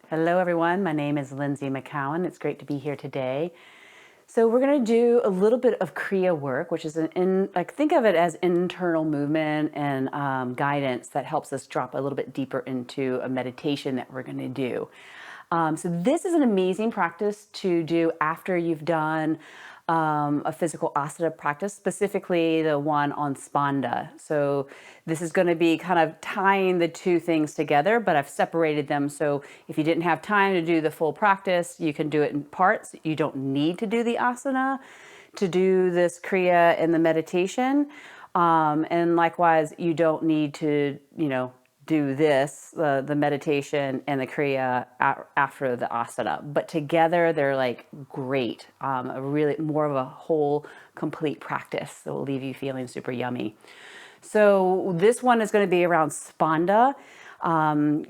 Hello everyone, my name is Lynsie McKeown. It's great to be here today. So we're going to do a little bit of Kriya work, which is think of it as internal movement and guidance that helps us drop a little bit deeper into a meditation that we're going to do. So this is an amazing practice to do after you've done a physical asana practice, specifically the one on Spanda. So this is going to be kind of tying the two things together, but I've separated them. So if you didn't have time to do the full practice, you can do it in parts. You don't need to do the asana to do this Kriya and the meditation. And likewise, you don't need to, do this, the meditation and the Kriya after the asana. But together, they're like great. A really more of a whole, complete practice that will leave you feeling super yummy. So this one is going to be around Spanda.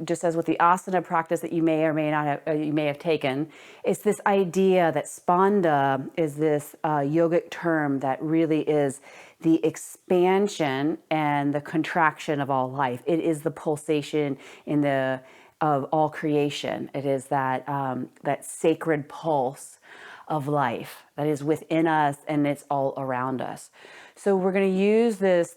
Just as with the asana practice that you may or may not have, you may have taken, it's this idea that Spanda is this yogic term that really is the expansion and the contraction of all life. It is the pulsation of all creation. It is that that sacred pulse of life that is within us and it's all around us. So we're going to use this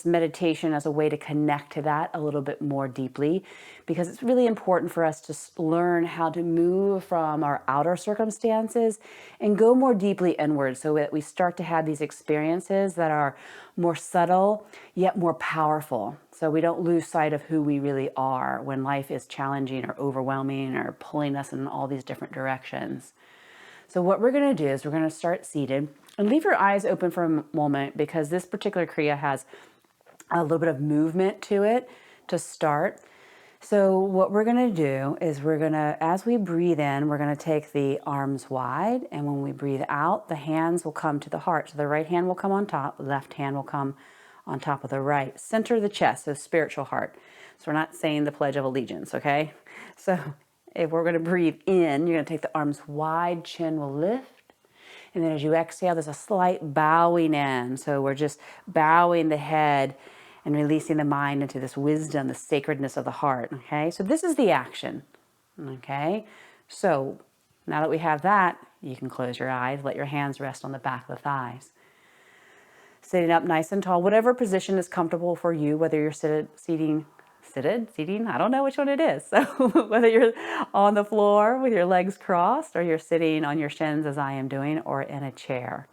meditation as a way to connect to that a little bit more deeply, because it's really important for us to learn how to move from our outer circumstances and go more deeply inward, so that we start to have these experiences that are more subtle yet more powerful, so we don't lose sight of who we really are when life is challenging or overwhelming or pulling us in all these different directions. So what we're going to do is we're going to start seated and leave your eyes open for a moment, because this particular Kriya has a little bit of movement to it to start. So what we're going to do is as we breathe in, we're going to take the arms wide. And when we breathe out, the hands will come to the heart. So the right hand will come on top, the left hand will come on top of the right. Center of the chest, so spiritual heart. So we're not saying the Pledge of Allegiance, okay? So if we're going to breathe in, you're going to take the arms wide, chin will lift. And then as you exhale, there's a slight bowing in. So we're just bowing the head and releasing the mind into this wisdom, the sacredness of the heart, okay? So this is the action, okay? So now that we have that, you can close your eyes, let your hands rest on the back of the thighs. Sitting up nice and tall, whatever position is comfortable for you, whether you're seating, I don't know which one it is. So whether you're on the floor with your legs crossed, or you're sitting on your shins as I am doing, or in a chair.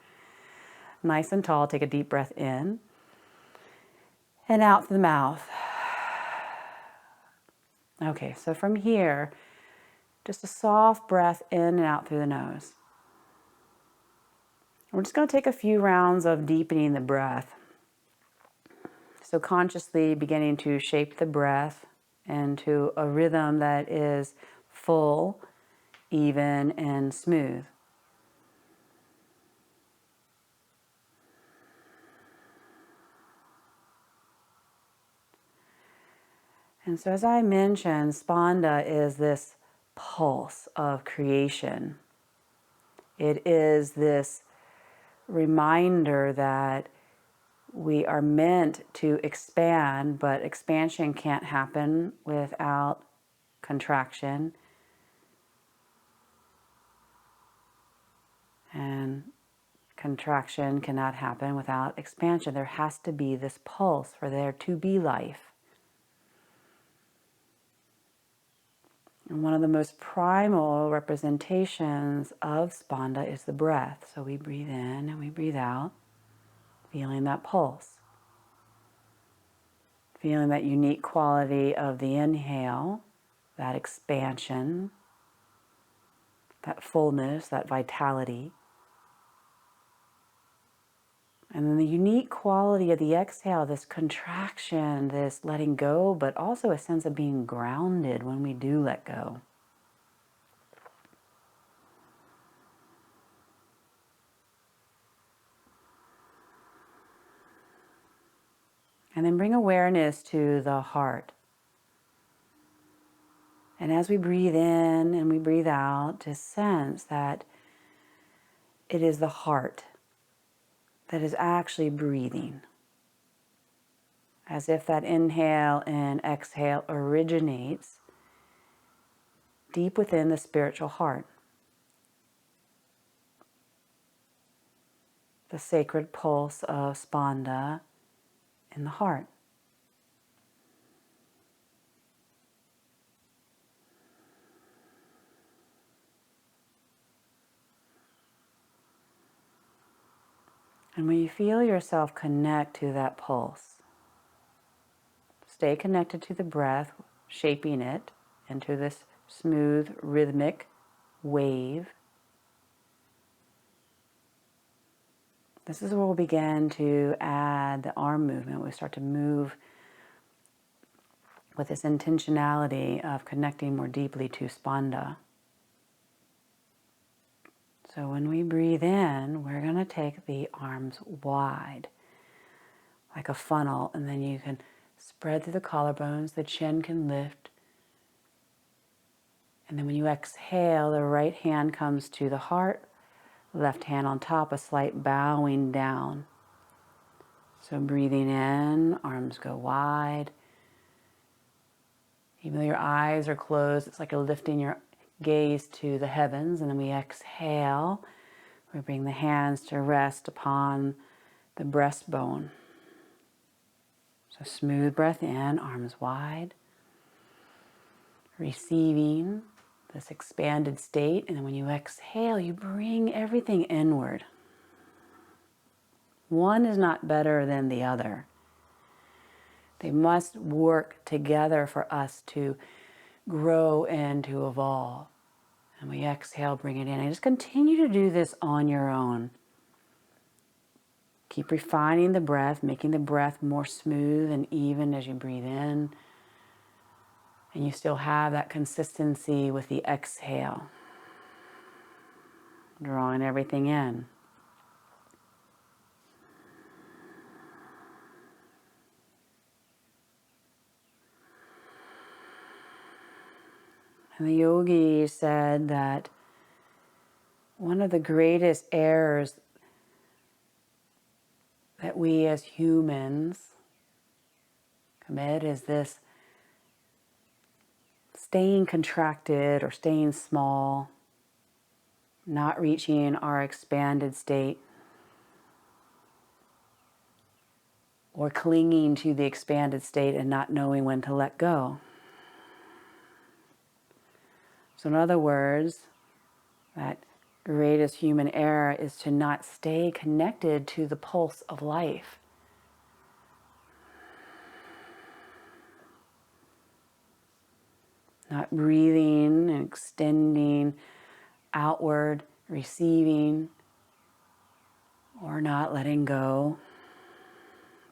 Nice and tall, take a deep breath in and out through the mouth. Okay, so from here, just a soft breath in and out through the nose. We're just going to take a few rounds of deepening the breath. So consciously beginning to shape the breath into a rhythm that is full, even, and smooth. And so as I mentioned, Spanda is this pulse of creation. It is this reminder that we are meant to expand, but expansion can't happen without contraction. And contraction cannot happen without expansion. There has to be this pulse for there to be life. And one of the most primal representations of Spanda is the breath. So we breathe in and we breathe out, feeling that pulse. Feeling that unique quality of the inhale, that expansion, that fullness, that vitality. And then the unique quality of the exhale, this contraction, this letting go, but also a sense of being grounded when we do let go. And then bring awareness to the heart. And as we breathe in and we breathe out, just sense that it is the heart that is actually breathing. As if that inhale and exhale originates deep within the spiritual heart, the sacred pulse of Spanda in the heart. And when you feel yourself connect to that pulse, stay connected to the breath, shaping it into this smooth, rhythmic wave. This is where we'll begin to add the arm movement. We start to move with this intentionality of connecting more deeply to Spanda. So when we breathe in, we're going to take the arms wide, like a funnel, and then you can spread through the collarbones, the chin can lift. And then when you exhale, the right hand comes to the heart, left hand on top, a slight bowing down. So breathing in, arms go wide. Even though your eyes are closed, it's like you're lifting your gaze to the heavens. And then we exhale. We bring the hands to rest upon the breastbone. So smooth breath in, arms wide. Receiving this expanded state. And then when you exhale, you bring everything inward. One is not better than the other. They must work together for us to grow and to evolve. And we exhale, bring it in. And just continue to do this on your own. Keep refining the breath, making the breath more smooth and even as you breathe in. And you still have that consistency with the exhale. Drawing everything in. And the yogi said that one of the greatest errors that we as humans commit is this staying contracted or staying small, not reaching our expanded state, or clinging to the expanded state and not knowing when to let go. So in other words, that greatest human error is to not stay connected to the pulse of life. Not breathing and extending outward, receiving, or not letting go.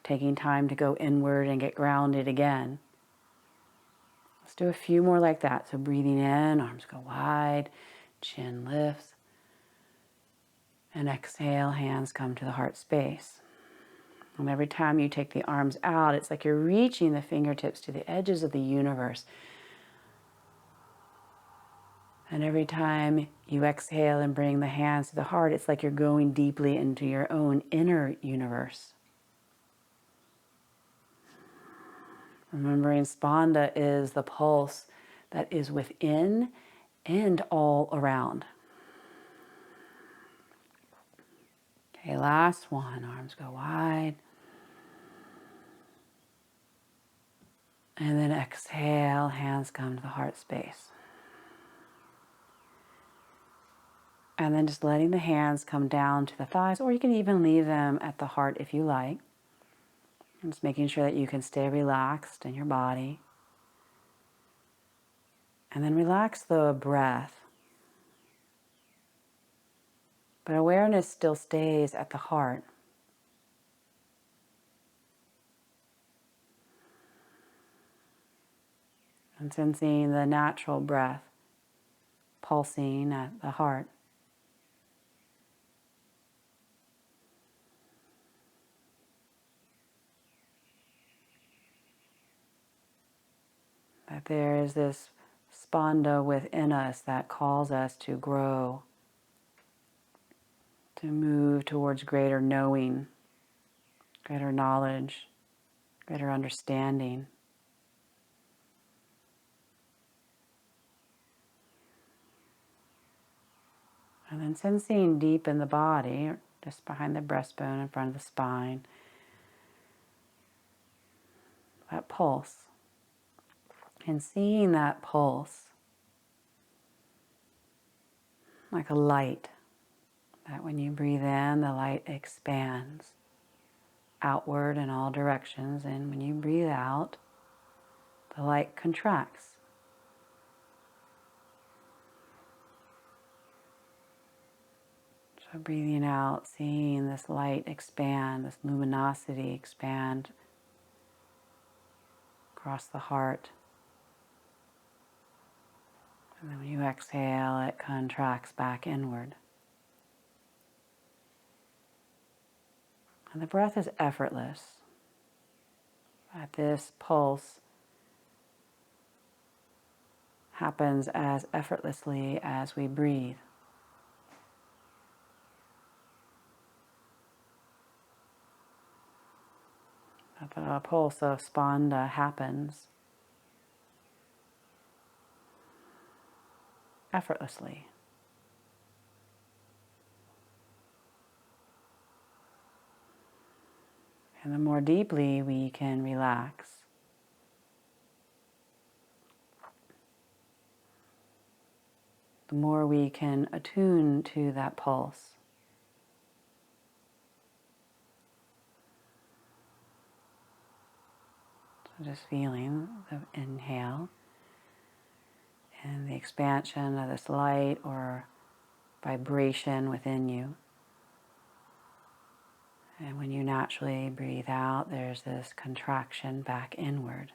Taking time to go inward and get grounded again. Let's do a few more like that. So breathing in, arms go wide, chin lifts. And exhale, hands come to the heart space. And every time you take the arms out, it's like you're reaching the fingertips to the edges of the universe. And every time you exhale and bring the hands to the heart, it's like you're going deeply into your own inner universe. Remembering Spanda is the pulse that is within and all around. Okay, last one. Arms go wide. And then exhale, hands come to the heart space. And then just letting the hands come down to the thighs, or you can even leave them at the heart if you like. And just making sure that you can stay relaxed in your body. And then relax the breath. But awareness still stays at the heart. And sensing the natural breath pulsing at the heart. That there is this Spanda within us that calls us to grow, to move towards greater knowing, greater knowledge, greater understanding. And then sensing deep in the body, just behind the breastbone, in front of the spine, that pulse. And seeing that pulse like a light, that when you breathe in, the light expands outward in all directions, and when you breathe out, the light contracts. So breathing out, seeing this light expand, this luminosity expand across the heart. And then when you exhale, it contracts back inward. And the breath is effortless. That this pulse happens as effortlessly as we breathe. That the pulse of Spanda happens effortlessly. And the more deeply we can relax, the more we can attune to that pulse. So just feeling the inhale and the expansion of this light or vibration within you. And when you naturally breathe out, there's this contraction back inward.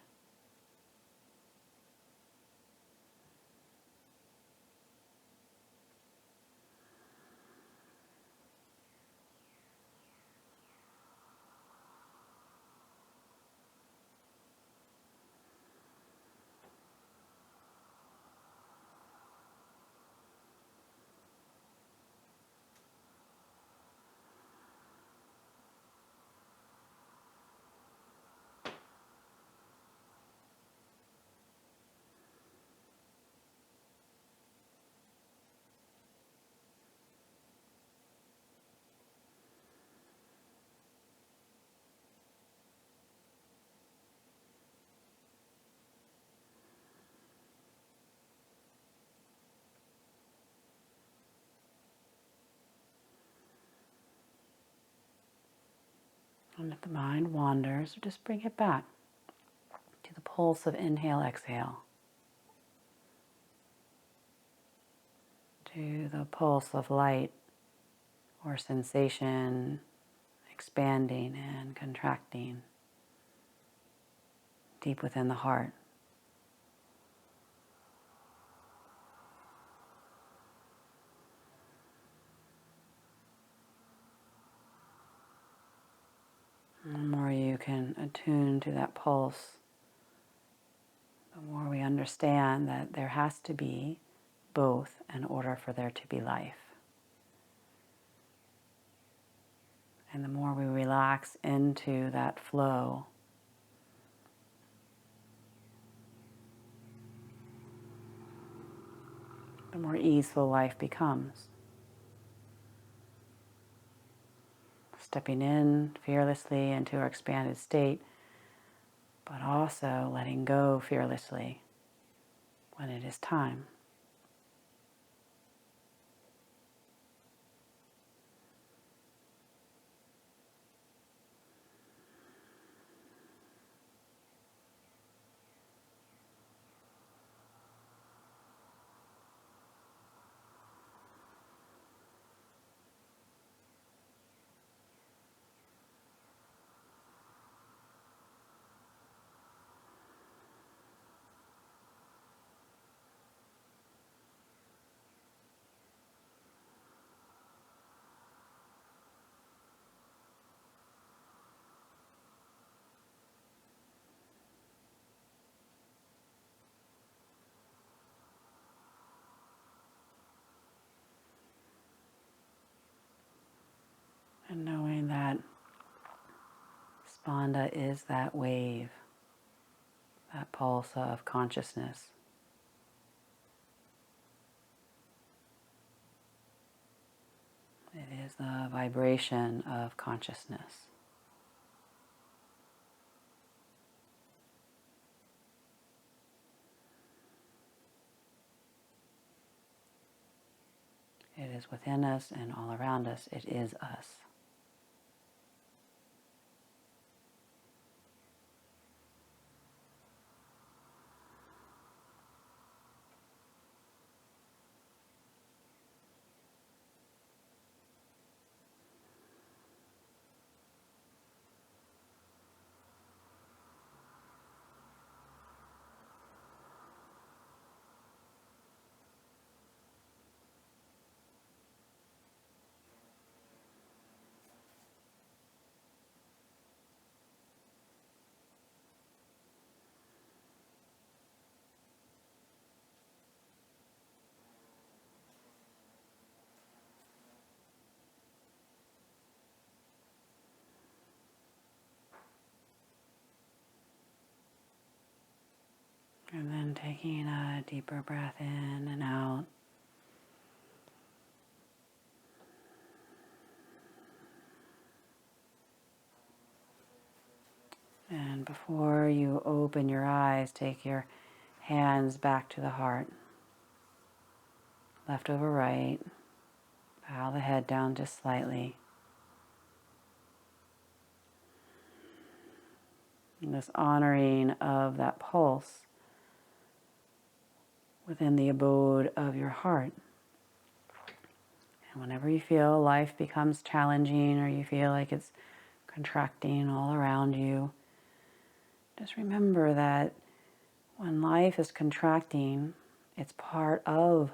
And if the mind wanders, just bring it back to the pulse of inhale, exhale. To the pulse of light or sensation expanding and contracting deep within the heart. The more you can attune to that pulse, the more we understand that there has to be both in order for there to be life. And the more we relax into that flow, the more easeful life becomes. Stepping in fearlessly into our expanded state, but also letting go fearlessly when it is time. And knowing that Spanda is that wave, that pulse of consciousness. the vibration of consciousness. It is within us and all around us. It is us. And then taking a deeper breath in and out. And before you open your eyes, take your hands back to the heart. Left over right. Bow the head down just slightly. And this honoring of that pulse within the abode of your heart. And whenever you feel life becomes challenging or you feel like it's contracting all around you, just remember that when life is contracting, it's part of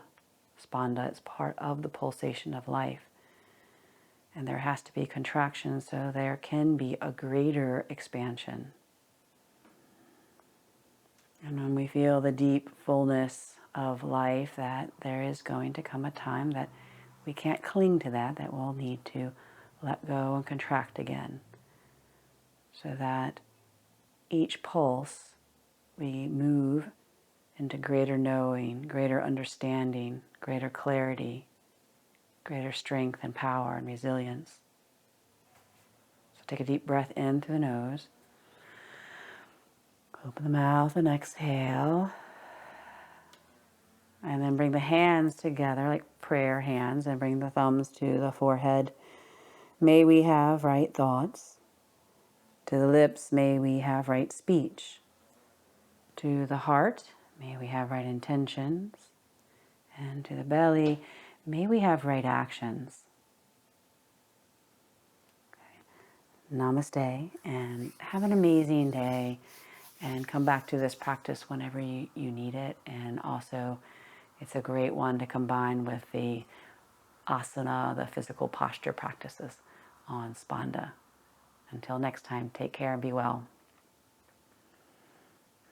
Spanda, it's part of the pulsation of life. And there has to be contraction so there can be a greater expansion. And when we feel the deep fullness of life, that there is going to come a time that we can't cling to that we'll need to let go and contract again. So that each pulse we move into greater knowing, greater understanding, greater clarity, greater strength and power and resilience. So take a deep breath in through the nose. Open the mouth and exhale. And then bring the hands together like prayer hands and bring the thumbs to the forehead. May we have right thoughts. To the lips, may we have right speech. To the heart, may we have right intentions. And to the belly, may we have right actions. Okay. Namaste, and have an amazing day. And come back to this practice whenever you need it. And also, it's a great one to combine with the asana, the physical posture practices on Spanda. Until next time, take care and be well.